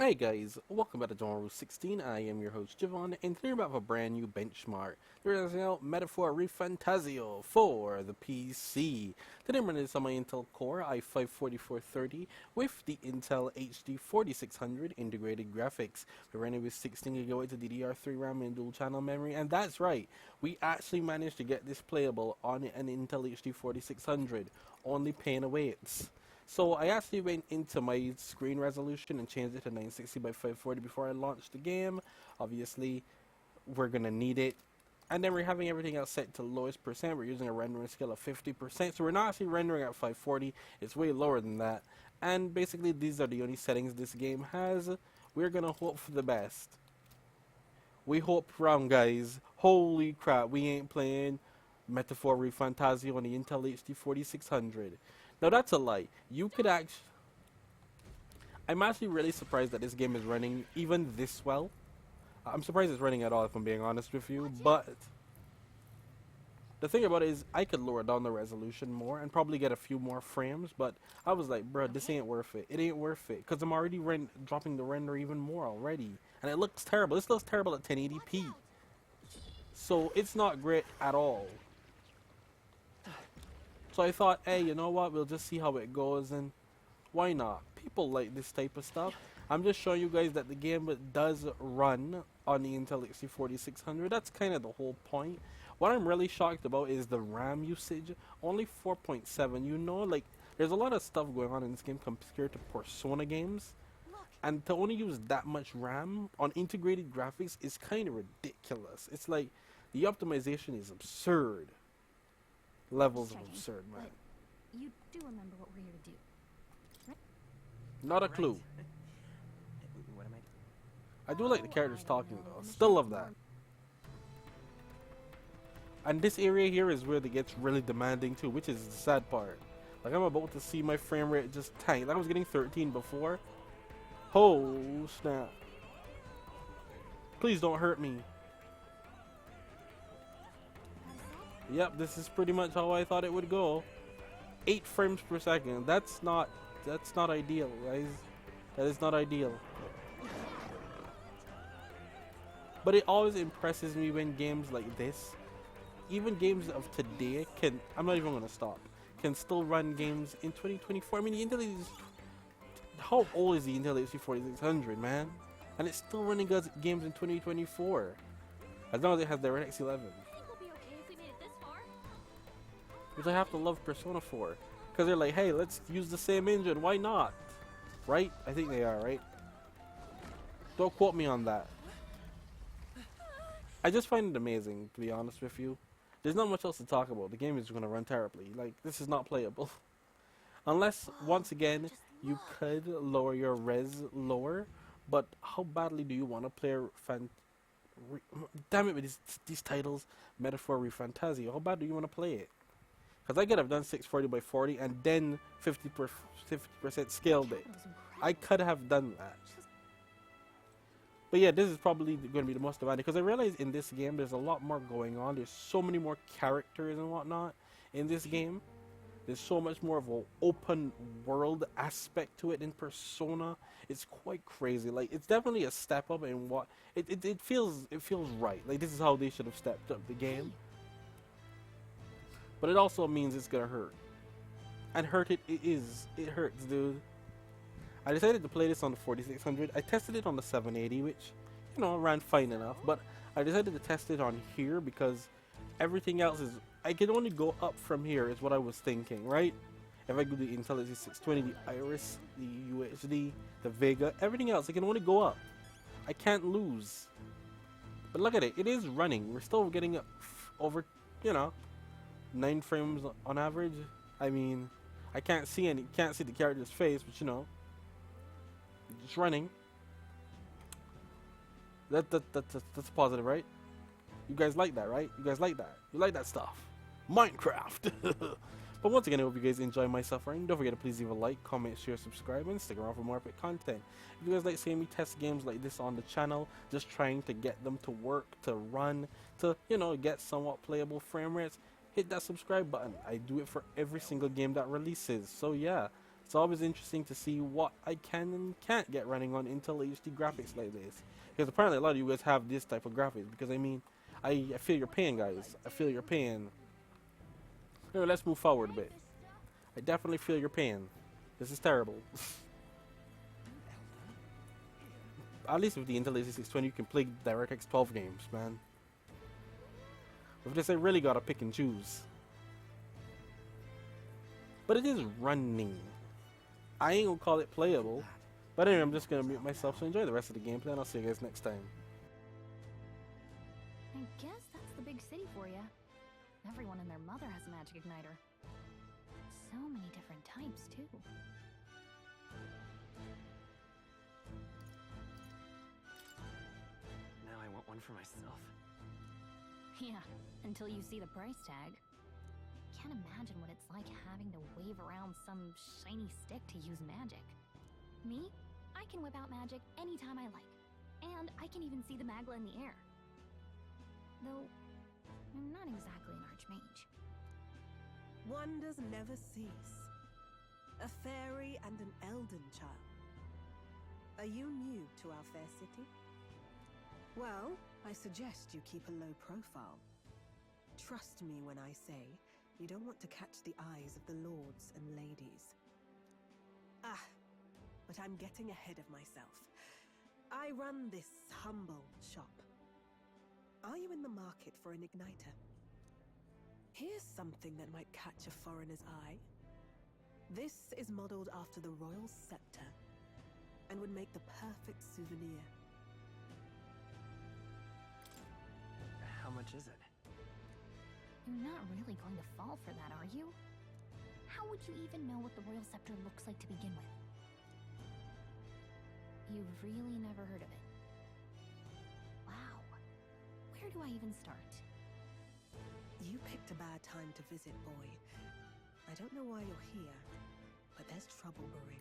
Hey guys, welcome back to Genre 16. I am your host Javon, and today we're about a brand new benchmark. There is now Metaphor ReFantazio for the PC. Today I'm running this on my Intel Core i5-4430 with the Intel HD 4600 integrated graphics. We're running with 16GB of DDR3 RAM and dual channel memory, and that's right, we actually managed to get this playable on an Intel HD 4600, only paying away it's. So I actually went into my screen resolution and changed it to 960 by 540 before I launched the game. Obviously, we're gonna need it. And then we're having everything else set to lowest percent. We're using a rendering scale of 50%. So we're not actually rendering at 540. It's way lower than that. And basically, these are the only settings this game has. We're gonna hope for the best. We hope wrong, guys. Holy crap, we ain't playing Metaphor ReFantazio on the Intel HD 4600. Now that's a lie. You could actually... I'm actually really surprised that this game is running even this well. I'm surprised it's running at all, if I'm being honest with you, but... the thing about it is, I could lower down the resolution more and probably get a few more frames, but I was like, bro, this ain't worth it. It ain't worth it, because I'm already dropping the render even more already. And it looks terrible. This looks terrible at 1080p. So it's not great at all. So I thought, hey, you know what, we'll just see how it goes, and why not? People like this type of stuff. I'm just showing you guys that the game does run on the Intel HD 4600. That's kind of the whole point. What I'm really shocked about is the RAM usage. Only 4.7, you know, like, there's a lot of stuff going on in this game compared to Persona games. And to only use that much RAM on integrated graphics is kind of ridiculous. It's like, the optimization is absurd. Levels of absurd, man. You do remember what we're here to do, right? Not a clue. What am I? I do like the characters talking though. Still love that. And this area here is where it gets really demanding too, which is the sad part. Like, I'm about to see my frame rate just tank. Like, I was getting 13 before. Oh snap. Please don't hurt me. Yep, this is pretty much how I thought it would go. 8 frames per second. That's not ideal, guys. That is not ideal. But it always impresses me when games like this, even games of today, can, I'm not even gonna stop, can still run games in 2024. I mean, the Intel is, how old is the Intel HD 4600, man? And it's still running games in 2024, as long as it has DirectX 11. Which I have to love Persona 4, because they're like, hey, let's use the same engine, why not? Right? I think they are, right? Don't quote me on that. I just find it amazing, to be honest with you. There's not much else to talk about. The game is going to run terribly. Like, this is not playable. Unless, once again, you could lower your res lower, but how badly do you want to play damn it with these titles, Metaphor ReFantazio, how bad do you want to play it? Because I could have done 640 by 40 and then 50% scaled it. I could have done that. But yeah, this is probably going to be the most demanding, because I realize in this game there's a lot more going on. There's so many more characters and whatnot in this game. There's so much more of an open world aspect to it in Persona. It's quite crazy. Like, it's definitely a step up in what it feels right. Like, this is how they should have stepped up the game. But it also means it's gonna hurt. And hurt it is. It hurts, dude. I decided to play this on the 4600. I tested it on the 780, which, you know, ran fine enough. But I decided to test it on here because everything else is... I can only go up from here, is what I was thinking, right? If I go the Intel 620, the Iris, the UHD, the Vega, everything else, I can only go up. I can't lose. But look at it. It is running. We're still getting over, you know, 9 frames on average. I mean, I can't see the character's face, but you know, it's running. That's positive, right? You guys like that, right? You guys like that? You like that stuff? Minecraft. But once again, I hope you guys enjoy my suffering. Don't forget to please leave a like, comment, share, subscribe, and stick around for more epic content. If you guys like seeing me test games like this on the channel, just trying to get them to work, to run, to, you know, get somewhat playable frame rates, hit that subscribe button. I do it for every single game that releases. So yeah, It's always interesting to see what I can and can't get running on Intel HD graphics like this. Because apparently a lot of you guys have this type of graphics. Because I mean, I feel your pain, guys. I feel your pain. Anyway, let's move forward a bit. I definitely feel your pain. This is terrible. At least with the Intel 8620 you can play DirectX 12 games, man. With this I really gotta pick and choose. But it is running. I ain't gonna call it playable. But anyway, I'm just gonna mute myself to enjoy the rest of the gameplay, and I'll see you guys next time. I guess that's the big city for you. Everyone and their mother has a magic igniter. So many different types, too. Now I want one for myself. Yeah, until you see the price tag. Can't imagine what it's like having to wave around some shiny stick to use magic. Me? I can whip out magic anytime I like. And I can even see the magla in the air. Though, I'm not exactly an archmage. Wonders never cease. A fairy and an elden child. Are you new to our fair city? Well, I suggest you keep a low profile. Trust me when I say you don't want to catch the eyes of the lords and ladies. Ah, but I'm getting ahead of myself. I run this humble shop. Are you in the market for an igniter? Here's something that might catch a foreigner's eye. This is modeled after the royal scepter and would make the perfect souvenir. How much is it? You're not really going to fall for that, are you? How would you even know what the royal scepter looks like to begin with? You've really never heard of it. Wow. Where do I even start? You picked a bad time to visit, boy. I don't know why you're here, but there's trouble brewing.